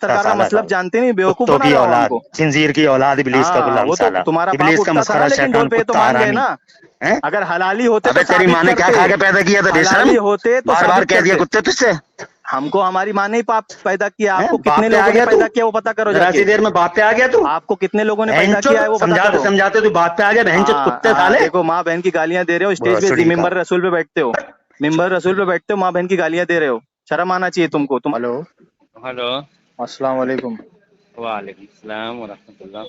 सरकार का मतलब जानते नहीं, बेवकूफ कुत्तों बना की रहा हो औलाद, हमको। खिंजीर की औलाद, इब्लीस का हाँ गुलाम वो तो साला, तुम्हारा बाप इब्लीस का उठता था ना, मस्खरा लेकिन शैतान ढोल पे ये तो कुत्ता मान गए हरामी ना। हैं। अगर हलाली होते तो अबे तेरी साबित माँ ने क्या करते, खा के पैदा किया था बेशरम, हलाली होते तो बार बार साबित कह दिया करते। कुत्ते तुझसे हमको हमारी माँ ने ही पाप पैदा किया, हैं? आपको बाप कितने पे आ लोगों ने गया तू, पैदा किया वो पता करो जरा सी जाके। देर में बाप पे आ गया तू। आपको कितने लोगों ने पैदा बहनचोद किया है वो पता समझाते करो। समझाते तू बाप पे आ गया, बहनचोद कुत्ते हाँ साले। देखो, माँ बहन की गालियां दे रहे हो स्टेज पे, भोसड़ी का। मिंबर रसूल पे बैठते हो, मिंबर रसूल पे बैठते हो, माँ बहन की गालियां दे रहे हो, शर्म आना चाहिए तुमको। तुम हेलो, हेलो, अस्सलाम वालेकुम। वालेकुम सलाम व रहमतुल्लाह।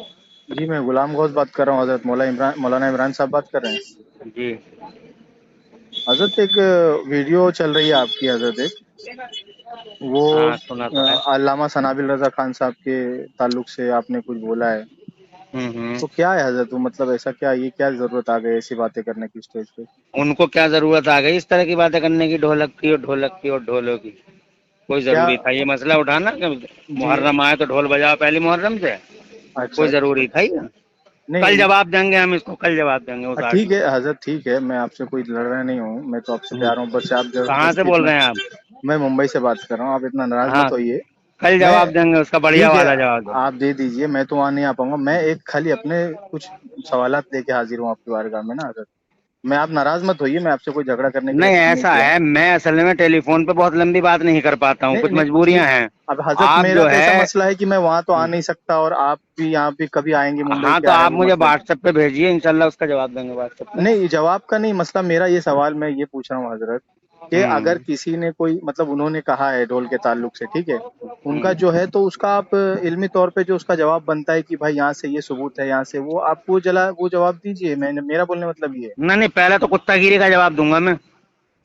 जी मैं गुलाम गौस बात कर रहा हूँ, हजरत मौलाना इमरान साहब बात कर रहे हैं। जी हजरत एक वीडियो चल रही है आपकी, हजरत एक वो हाँ, सुना तो है। अल्लामा सनाबिल रजा खान साहब के ताल्लुक से आपने कुछ बोला है, हम्म। तो क्या है हजरत वो, मतलब ऐसा क्या, ये क्या जरूरत आ गई ऐसी बातें करने की स्टेज पे? उनको क्या जरूरत आ गई इस तरह की बातें करने की, ढोलक की और ढोलक की और ढोलों की? कोई क्या? जरूरी था ये मसला उठाना कि जी मुहर्रम आए तो ढोल बजाओ पहली मुहर्रम से? अच्छा, कोई जरूरी था ये? कल नहीं जवाब देंगे हम इसको, कल जवाब देंगे उस ठीक आदमी है हजरत, ठीक है, मैं आपसे कोई लड़ रहा नहीं हूँ, मैं तो आपसे को। प्यार हूँ, बस आप कहाँ से जबरदस्ती बोल इतना। रहे हैं आप? मैं मुंबई से बात कर रहा हूँ, आप इतना नाराज हाँ, मत होइए। कल मैं जवाब देंगे उसका, बढ़िया ठीक है, वाला जवाब दो। आप दे दीजिए, मैं तो वहाँ नहीं आ पाऊंगा, मैं एक खाली अपने कुछ सवालात लेके हाजिर हूँ आपकी बारगाह में ना हजरत। मैं, आप नाराज मत होइए, मैं आपसे कोई झगड़ा करने के लिए नहीं, फोन नहीं ऐसा किया हूँ। है, मैं असल में टेलीफोन पे बहुत लंबी बात नहीं कर पाता हूँ, नहीं कुछ नहीं मजबूरियां ठीक, हैं। अब हजरत आप मेरा जो तो ऐसा है, मसला है कि मैं वहाँ तो आ नहीं सकता, और आप भी यहाँ भी कभी आएंगे मुंबई, हाँ तो क्या है आप वो मुझे मसला। व्हाट्सएप पे भेजिए, इंशाल्लाह उसका जवाब देंगे व्हाट्सएप पे। नहीं, जवाब का नहीं मसला, मेरा ये सवाल मैं ये पूछ रहा हूँ हजरत, कि अगर हम्म किसी ने कोई, मतलब उन्होंने कहा है ढोल के ताल्लुक से, ठीक है, उनका हम्म। जो है तो उसका आप इल्मी तौर पे जो उसका जवाब बनता है कि भाई यहाँ से ये सबूत है, यहाँ से वो, आप वो जवाब दीजिए। मैंने, मेरा बोलने का मतलब ये है। नहीं नहीं, पहले तो कुत्तागिरी का जवाब दूंगा मैं,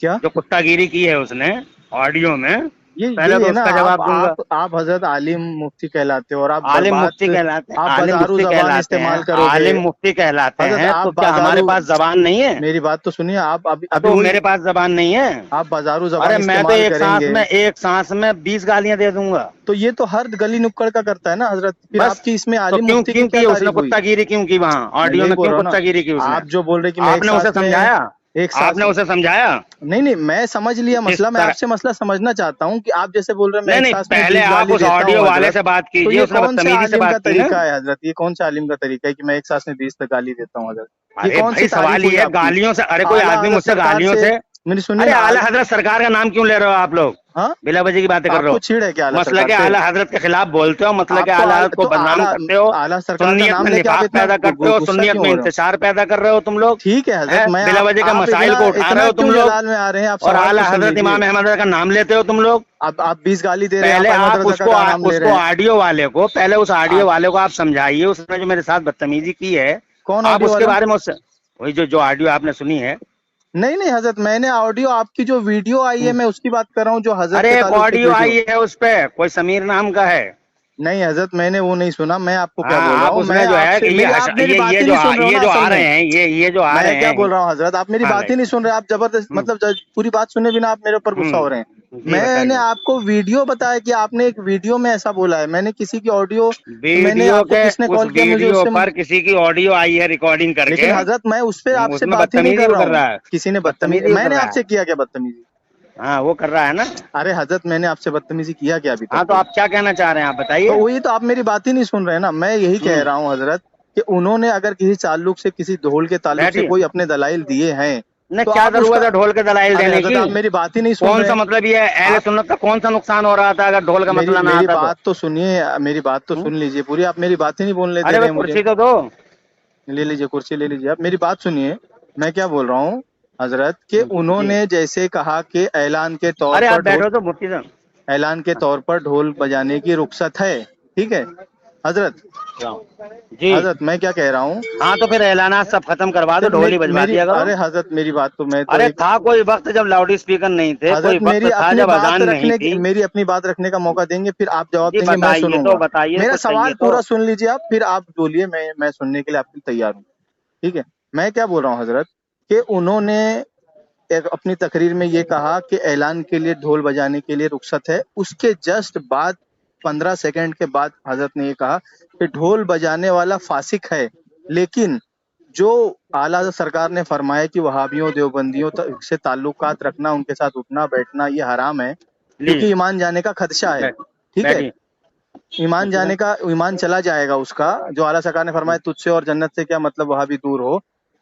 क्या? जो कुत्तागिरी की है उसने ऑडियो में, ये पहले यही तो है ना, उसका आप जवाब दूंगा। आप आप हजरत आलिम मुफ्ती कहलाते हो, और आप आलिम मुफ्ती बर्बाद, कहलाते हैं, आप आलिम बाजारू मुफ्ती जबान कहलाते हैं, इस्तेमाल करोगे। आलिम मुफ्ती कहलाते हजरत हैं, आप तो क्या हमारे बाजारू, पास जबान नहीं है? मेरी बात तो सुनिए, आप अभी हाँ, अभी तो वही, मेरे पास जबान नहीं है? आप बाजारू जबान अरे मैं तो इस्तेमाल करेंगे, एक सांस में 20 गालियां दे दूंगा। तो ये तो हर गली नुक्कड़ का करता है ना हजरत, फिर बस, आपकी इसमें तो आलिम क्यों मुफ्ती की क्यों क्या की उसने तारीफ हुई? कुत्तागिरी क्यों की वहाँ मैं ऑडियो यही में, बोल क्यों रहा हूँ ना, कुत्तागिरी की उसने? आप जो बोल रहे कि मैं एक आपने सांस उसे में, समझाया? एक सांस आपने में, उसे समझाया? नहीं नहीं, मैं समझ लिया जिस मसला, मैं तरह, आपसे मसला समझना चाहता हूँ कि आप जैसे बोल रहे हैं मैं नहीं एक नहीं, सांस में पहले 20 आप गाली उस देता ऑडियो हूँ वाले हजरत, से बात तो कीजिए, ये उसने कौन से बदतमीजी से आलिम का बात की ना। तरीका है हजरत, ये कौन से आलिम का तरीका है कि मैं एक सांस में 20 तक गाली देता हूँ हजरत? ये अरे कौन सी भाई, तारीफ सवाल हुई ये है आपकी? गालियों से, अरे कोई आला आदमी हजरत मुझसे सरकार गालियों से, से, मेरी सुनिए अरे ना, आला हजरत सरकार का नाम क्यों ले रहे हो आप लोग? हाँ, बिला वजह की बातें तो कर रहे आपको हो। छीड़ है क्या आला मसला सरकार के से? आला हजरत के खिलाफ बोलते हो, मतलब आप के तो आला हजरत को तो बदनाम करते हो, आला सरकार का सुन्नियत नाम में लेके आप निफाक इतना पैदा करते हो, गुस्सा सुन्नियत क्यों में हो रहे हो? इंतशार पैदा कर रहे हो तुम लोग, ठीक है हजरत, है मैं बिला वजह के आप मसाइल को उठा रहे इतना हो तुम क्यों लोग, जलाल में आ रहे हैं? आप और सवाल तो आला सुन हजरत लीजिए। इमाम अहमद का नाम लेते हो तुम लोग। अब आप 20 गाली दे रहे हैं, आप पहले अहमद आप रजा उसको का नाम ले उसको रहे हैं। ऑडियो वाले को, पहले उस ऑडियो आप, वाले को आप समझाइए, उसने जो मेरे साथ बदतमीजी की है, कौन आप ऑडियो उसके वाला? बारे में उससे, वही जो जो ऑडियो आपने सुनी है। नहीं नहीं हजरत, मैंने ऑडियो, आपकी जो वीडियो आई है मैं उसकी बात कर रहा हूँ, जो हजरत के अरे एक ताल्लुक से एक ऑडियो वीडियो। आई है, उस पे कोई समीर नाम का है। नहीं हजरत, मैंने वो नहीं सुना, मैं आपको क्या बोल हाँ, रहा आप हूँ, मैं उसमें जो है आपसे, कि मेरी, आप मेरी बात ही नहीं सुन रहे हो ना ये जो असल आ रहे में। हैं, ये जो आ मैं रहे क्या हैं। बोल रहा हूँ हजरत, आप मेरी हाँ बात ही नहीं सुन रहे, आप जबरदस्त, मतलब पूरी बात सुने बिना आप मेरे ऊपर गुस्सा हो रहे हैं। जी मैंने बताइए। आपको वीडियो बताया कि आपने एक वीडियो में ऐसा बोला है, मैंने किसी की ऑडियो, मैंने वीडियो आपको के, किसने उस कॉल किया मुझे वीडियो उससे, पर किसी की ऑडियो आई है रिकॉर्डिंग करके, लेकिन हजरत मैं उस पर आपसे उसमें बात ही नहीं बदतमीजी कर क्यों रहा कर हूँ। रहा है? किसी ने बदतमीजी, बदतमीजी क्यों कर मैंने रहा है? आपसे किया क्या बदतमीजी? हाँ, वो कर रहा है ना। अरे हजरत, मैंने आपसे बदतमीजी किया क्या अभी तक हाँ, तो कोई? आप क्या कहना चाह रहे हैं, आप तो बताइए। वही तो, आप मेरी बात ही नहीं सुन रहे हैं ना, मैं यही कह रहा हूँ हजरत, कि उन्होंने अगर किसी ताल्लुक से, किसी ढोल के ताल्लुक से बैठिए। कोई अपने दलाइल दिए हैं, नहीं, तो क्या आप जरूरत उसका, है ढोल के दलाइल अरे देने हजरत की? आप मेरी बात ही नहीं सुन कौन रहे सा हैं। मतलब ये है, अहले आप सुन्नत का कौन सा नुकसान हो रहा था अगर ढोल का मेरी मसला ना मेरी आता तो? बात तो सुनिए, मेरी बात तो सुन लीजिए पूरी, आप मेरी बात ही नहीं बोलने दे अरे रहे भाई, हैं मुझे। कुर्सी तो दो। ले लीजिए कुर्सी, ले लीजिए, आप मेरी बात सुनिए, मैं क्या बोल रहा हूँ हजरत, कि जी, उन्होंने जैसे कहा कि ऐलान के तौर अरे आप पर ढोल, बैठो तो मुफ्ती साहब। ऐलान के तौर पर ढोल बजाने की रुख्सत है, ठीक है हजरत, जी, हजरत मैं क्या कह रहा हूँ, हाँ तो फिर ऐलानात सब खत्म करवा दो, तो ढोल ही बजवा मेरी, दिया करो। अरे हजरत मेरी बात तो, मैं तो अरे एक, था कोई वक्त जब लाउड स्पीकर नहीं थे, कोई हजरत वक्त मेरी था अपनी जब बात अजान नहीं रखने की, थी। मेरी अपनी बात रखने का मौका देंगे, फिर आप जवाब जी देंगे, मैं बताइए, तो सुनूंगा। बताइए, मेरा कुछ सवाल चाहिए तो। पूरा सुन लीजिए आप, फिर आप बोलिए, मैं सुनने के लिए आपके लिए तैयार हूँ, ठीक है। मैं क्या बोल रहा हूँ हजरत, कि उन्होंने एक अपनी तकरीर में ये कहा कि ऐलान के लिए ढोल बजाने के लिए रुख्सत है, उसके जस्ट बाद 15 सेकंड के बाद हजरत ने ये कहा कि ढोल बजाने वाला फासिक है, लेकिन जो आला सरकार ने फरमाया कि वहाबियों देवबंदियों से ताल्लुकात रखना, उनके साथ उठना बैठना ये हराम है, ली क्योंकि ईमान जाने का खदशा है, ठीक है। बैठिए। ایمان جانے کا ایمان چلا جائے گا اس کا، جو اعلیٰ سرکار نے فرمایا تجھ سے اور جنت سے کیا مطلب وہاں بھی دور ہو،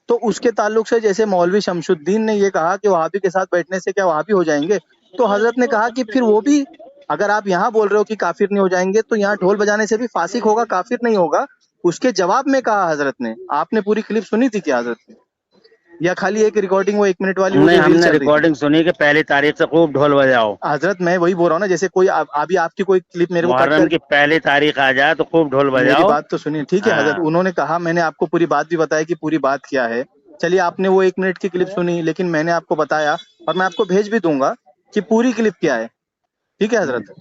تو اس کے تعلق سے جیسے مولوی شمس الدین نے یہ کہا کہ وہابی کے ساتھ بیٹھنے سے کیا وہابی ہو جائیں گے، تو حضرت نے کہا کہ پھر وہ بھی، اگر آپ یہاں بول رہے ہو کہ کافر نہیں ہو جائیں گے تو یہاں ڈھول بجانے سے بھی فاسق ہوگا، کافر نہیں ہوگا۔ اس کے جواب میں کہا حضرت نے، آپ نے پوری کلپ سنی تھی کیا حضرت نے، یا خالی ایک ریکارڈنگ وہ 1 منٹ والی وہ نہیں، جو ہم ریل نے چل رہی تھی؟ ریکارڈنگ سنی کہ پہلی تاریخ سے خوب ڈھول بجاؤ، حضرت میں وہی بول رہا ہوں نا، جیسے کوئی ابھی آپ کی کوئی کلپ میرے کو کٹ محرم کر، کی پہلی تاریخ آ جائے تو خوب ڈھول میری بجاؤ۔ بات تو سنیے، ٹھیک ہے حضرت، ہاں، انہوں نے کہا، میں نے آپ کو پوری بات بھی بتایا کہ پوری بات کیا ہے، چلیے آپ نے وہ 1 منٹ کی کلپ سنی، لیکن میں نے آپ کو بتایا اور میں آپ کو بھیج بھی دوں گا کہ پوری کلپ کیا ہے، ٹھیک ہے حضرت۔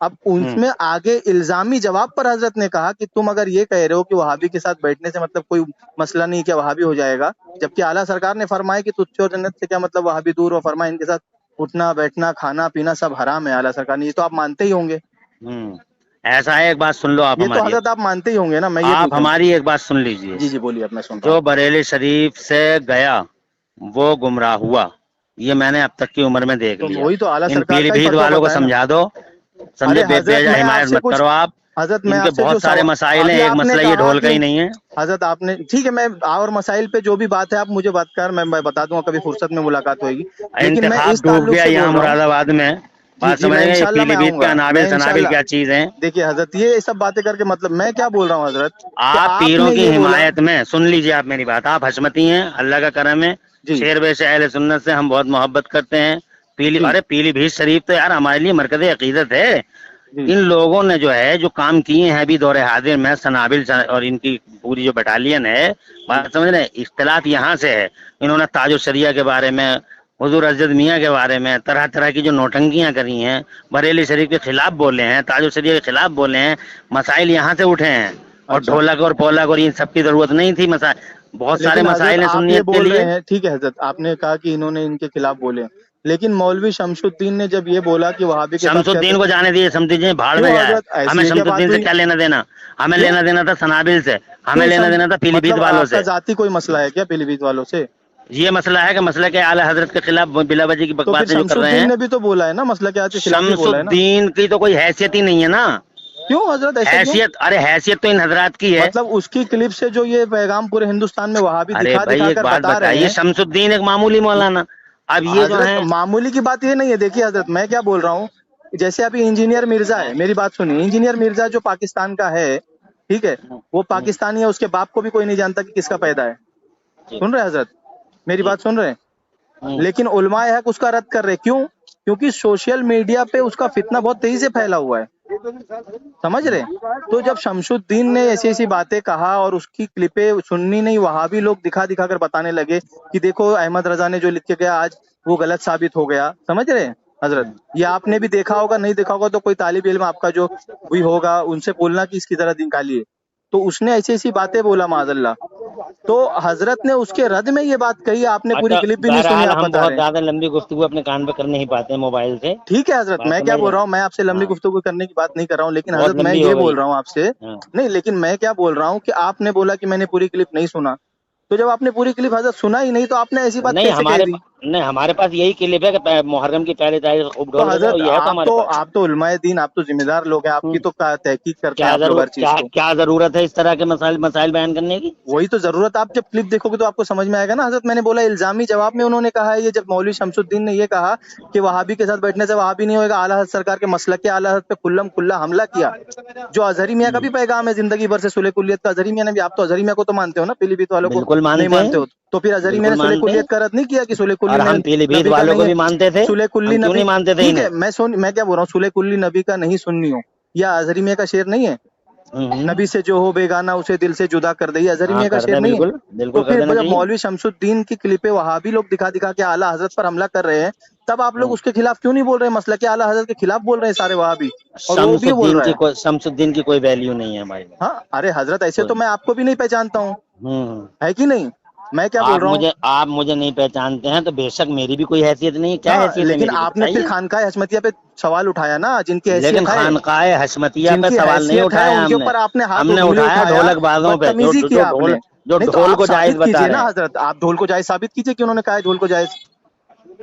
اب اس میں آگے الزامی جواب پر حضرت نے کہا کہ تم اگر یہ کہہ رہے ہو کہ وہابی کے ساتھ بیٹھنے سے مطلب کوئی مسئلہ نہیں کیا وہابی ہو جائے گا، جبکہ اعلیٰ سرکار نے فرمایا کہ تجھ سے اور جنت سے کیا مطلب وہابی دور ہو، فرمایا ان کے ساتھ اٹھنا بیٹھنا کھانا پینا سب حرام ہے، اعلیٰ سرکار نے، یہ تو آپ مانتے ہی ہوں گے، ایسا ہے، ایک بات سن لو آپ یہ تو ہماری، حضرت آپ مانتے ہی ہوں گے نا، میں یہ آپ پوچھ رہا ہماری ہوں۔ ایک بات سن لیجئے، جی جی بولیے، اب میں سن رہا جو ہوں۔ بریلی شریف سے گیا وہ گمراہ ہوا، یہ میں نے اب تک کی عمر میں دیکھ تو لیا۔ وہی تو اعلیٰ ان سرکار پیلی کا ہی بھیت فتویٰ والوں کو بتایا نا۔ سمجھا دو، سمجھے، ارے حضرت بیجا میں آپ حمایت سے مت کچھ، کرو آپ، حضرت میں ان کے آپ سے جو بہت سارے مسائل ہیں، ابھی ایک آپ نے مسئلہ یہ کہا ڈھول کا کہ ہی نہیں ہے۔ حضرت آپ نے، ٹھیک ہے، میں اور مسائل پہ جو بھی بات ہے آپ مجھے بات کر، میں بتا دوں گا، کبھی فرصت میں ملاقات ہوئے گی، لیکن میں انتخاب اس ڈوب تعلق گیا سے یہاں بول رہا ہوں۔ مراد آباد میں، جی بات جی سمجھ میں رہے ہیں، یہ انشاءاللہ پیلی میں بھیت آؤں کے گا، انابل میں شنابل انشاءاللہ، کیا چیز ہیں۔ دیکھیے حضرت یہ سب باتیں کر کے مطلب میں کیا بول رہا ہوں حضرت کہ آپ پیروں نے کی یہ بولا۔ حمایت میں، سن لیجئے آپ میری بات، آپ حشمتی ہیں، اللہ کا کرم ہے، جی شیر بے سے اہل سنت سے ہم بہت محبت کرتے ہیں، جی پیلی بھیت شریف تو یار ہمارے لیے مرکز عقیدت ہے۔ جی ان لوگوں نے جو ہے جو کام کیے ہیں ابھی دور حاضر میں، سنابل اور ان کی پوری جو بٹالین ہے، جی بات سمجھ رہے، اختلاف یہاں سے ہے۔ انہوں نے تاج الشریعہ کے بارے میں، حضور حضرت میاں کے بارے میں طرح طرح کی جو نوٹنکیاں کری ہیں، بریلی شریف کے خلاف بولے ہیں، تاج الشریعہ کے خلاف بولے ہیں، مسائل یہاں سے اٹھے ہیں، اور اچھا، ڈھولک اور پولک اور ان سب کی ضرورت نہیں تھی، مسائل بہت سارے لیکن حضرت مسائل ہیں آپ یہ سنیت کے بول لیے۔ رہے ہیں، ٹھیک ہے حضرت، آپ نے کہا کہ انہوں نے ان کے خلاف بولے، لیکن مولوی شمس الدین نے جب یہ بولا کہ وہابی کے شمس ساتھ کہتے، الدین کو جانے دیے، شمس الدین بھاڑ کیوں میں جائے، حضرت ہمیں ایسی ہے کیا شمس بات الدین سے ہوئی؟ کیا لینا دینا، ہمیں کیوں لینا دینا تھا سنابل سے، ہمیں کیوں لینا دینا تھا پیلی بھیت مطلب والوں آپ کا سے۔ ذاتی کوئی مسئلہ ہے کیا پیلی بھیت والوں سے؟ یہ مسئلہ ہے کہ مسئلہ کے اعلی حضرت کے خلاف بلا وجہ کی تو پھر باتیں جو شمس کر رہے الدین ہیں، نے بھی تو بولا ہے نا، مسئلہ کیا کے خلاف ہی شمس بولا ہے نا، الدین کی تو کوئی حیثیت ہی نہیں ہے نا، کیوں حضرت ایسا کیوں؟ حیثیت، ارے حیثیت تو ان حضرات کی ہے۔ مطلب اس کی کلپ سے جو یہ پیغام پورے ہندوستان میں وہابی ارے دکھا بھائی دکھا ایک کر بات بتا رہے بتائیے، ہیں۔ شمس الدین ایک معمولی مولانا، اب یہ جو حضرت ہیں، معمولی کی بات یہ نہیں ہے، دیکھیے حضرت میں کیا بول رہا ہوں، جیسے ابھی انجینئر مرزا ہے، میری بات سنیے، انجینئر مرزا جو پاکستان کا ہے، ٹھیک ہے، وہ پاکستانی ہے، اس کے باپ کو بھی کوئی نہیں جانتا کہ کس کا پیدا ہے، سن رہے حضرت، میری بات سن رہے ہیں، لیکن علماء حق اس کا رد کر رہے، کیوں؟ کیونکہ سوشل میڈیا پہ اس کا فتنہ بہت تیزی سے پھیلا ہوا ہے، سمجھ رہے؟ تو جب شمس الدین نے ایسی ایسی باتیں کہا اور اس کی کلپیں سننی نہیں، وہابی لوگ دکھا دکھا کر بتانے لگے کہ دیکھو احمد رضا نے جو لکھ کے گیا آج وہ غلط ثابت ہو گیا، سمجھ رہے ہیں حضرت؟ یہ آپ نے بھی دیکھا ہوگا، نہیں دیکھا ہوگا تو کوئی طالب علم آپ کا جو بھی ہوگا ان سے بولنا کہ اس کی طرح نکالیے، تو اس نے ایسی ایسی باتیں بولا معاذ اللہ، تو حضرت نے اس کے رد میں یہ بات کہی، آپ نے پوری اچھا کلپ بھی نہیں سنی، بہرحال آپ ہم بتا بہت رہے ہیں، زیادہ لمبی گفتگو اپنے کان پہ کر نہیں پاتے ہیں موبائل سے، ٹھیک ہے حضرت، بات میں کیا سمجھ بول رہے رہا ہیں، ہوں، میں آپ سے لمبی ہاں، گفتگو کرنے کی بات نہیں کر رہا ہوں، لیکن بہت حضرت میں لمبی یہ ہو گئی، بول رہا ہوں آپ سے، ہاں۔ نہیں لیکن میں کیا بول رہا ہوں کہ آپ نے بولا کہ میں نے پوری کلپ نہیں سنا، تو جب آپ نے پوری کلپ حضرت سنا ہی نہیں تو آپ نے ایسی بات نہیں کیسے کہہ دی؟ نہیں ہمارے پاس یہی کلپ ہے کہ محرم کی پہلی تاریخ خوب تو ڈھول بجاؤ، حضرت یہ ہے تو ہمارے پاس۔ آپ تو علماء دین، آپ تو ذمہ دار لوگ ہیں، آپ کی تو تحقیق کرتے ہیں آپ لوگ ہر چیز کو، کیا ضرورت ہے اس طرح کے مسائل بیان کرنے کی؟ وہی تو ضرورت، آپ جب کلپ دیکھو گے تو آپ کو سمجھ میں آئے گا نا حضرت، میں نے بولا الزامی جواب میں انہوں نے کہا ہے یہ، جب مولوی شمس الدین نے یہ کہا کہ وہابی کے ساتھ بیٹھنے سے وہابی نہیں ہوئے گا، اعلیٰ حضرت سرکار کے مسلک اعلیٰ حضرت پہ کلم کھلا حملہ کیا، جو اظہری میاں کا بھی پیغام ہے زندگی بھر سے صلح کلیت کا، اظہری میاں نے بھی، آپ تو اظہری میاں کو تو مانتے ہو نا، پیلی بھیت والوں کو بالکل نہیں مانتے ہیں، مانتے ہو تو پھر اظہری میاں بالکل نے صلح مانتے ہیں، کلیت کا رد نہیں کیا کہ صلح اور کلی ہم پیلی بھیت نبی کا والوں نہیں کو ہے، بھی مانتے تھے، صلح کلی ہم کیوں نبی، نہیں مانتے تھے ٹھیک ہے، انہیں؟ میں کیا بول رہا ہوں، صلح کلی نبی کا نہیں سننی ہو، یا اظہری میاں کا شعر نہیں ہے، نبی سے جو ہو بیگانہ اسے دل سے جدا کر دے، اظہری ہاں میاں کا کر شعر دیں، نہیں ہے؟ بالکل تو بالکل کر پھر دینا جب چاہیے۔ مولوی شمس الدین کی کلپیں وہابی لوگ دکھا دکھا کے اعلیٰ حضرت پر حملہ کر رہے ہیں، تب آپ لوگ اس کے خلاف کیوں نہیں بول رہے ہیں؟ مسئلہ کہ اعلیٰ حضرت کے خلاف بول رہے ہیں سارے وہابی، اور وہ بھی بول رہا ہے، شمس الدین کی کوئی ویلیو نہیں ہے ہمارے ہاں ارے حضرت ایسے پاس۔ تو میں آپ کو بھی نہیں پہچانتا ہوں، ہوں، ہے کہ نہیں؟ میں کیا بول رہا ہوں، آپ مجھے نہیں پہچانتے ہیں تو بے شک میری بھی کوئی حیثیت نہیں ہے، کیا ہاں حیثیت ہے لیکن میری بھی آپ نے پھر بتائیے؟ خانقاہ حشمتیہ پہ سوال اٹھایا نا، جن کی لیکن حیثیت ہے، خانقاہ حشمتیہ جن پہ کی سوال نہیں حیثیت ہے اٹھایا ان کے ہم نے، اوپر آپ نے ہاتھ ہم نے انگلی اٹھایا اٹھایا، ڈھولک بازوں پہ، بدتمیزی جو کیا آپ نے، جو نہیں تو ڈھول آپ کو جائز ثابت بتا کیجئے رہے نا ہیں۔ حضرت، آپ ڈھول کو جائز ثابت کیجئے کہ انہوں نے کہا ہے ڈھول کو جائز،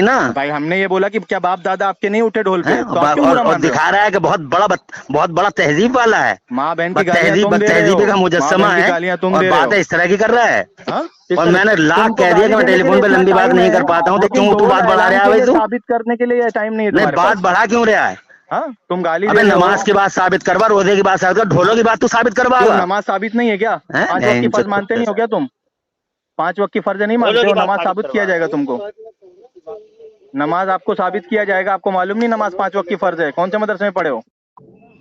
हुई ना। भाई हमने ये बोला कि क्या बाप दादा आपके नहीं उठे ढोल पे, हैं? तो आप क्यों बुरा और मान रहे हो? दिखा रहा है कि बहुत बड़ा तहजीब वाला है, माँ बहन की गालियां तुम दे रहे हो, तहजीबी का माँ मुजस्समा बहन की है, गालियां तुम और दे रहे बातें हो। इस तरह की कर रहा है। हाँ? इस और तरह- मैंने लाख तुमको कह दिया कि मैं गाली देने टेलीफोन के पे लिए लंबी इतना बात time नहीं है, कर पाता हूँ, तो लेकिन क्यों तू ढोल बात बढ़ा ऐलान रहा के है भाई लिए तू? साबित करने के लिए टाइम नहीं है नहीं, तुम्हारे बात पास। बढ़ा क्यों रहा है? हाँ, तुम गाली अबे दे रहे नमाज हो। की बात साबित करवा, रोजे की बात साबित कर, ढोलों की बात तू साबित क्यों, करवावा? नमाज साबित नहीं है क्या? हैं? 5 वक्त की बहन फर्ज चोद मानते नहीं कुत्ते हो क्या तुम? 5 वक्त की फर्ज नहीं मानते हो, नमाज साबित किया जाएगा तुमको। नमाज आपको साबित किया जाएगा, आपको मालूम नहीं नमाज 5 वक्त की फर्ज है? कौन से मदरसे में पढ़े हो?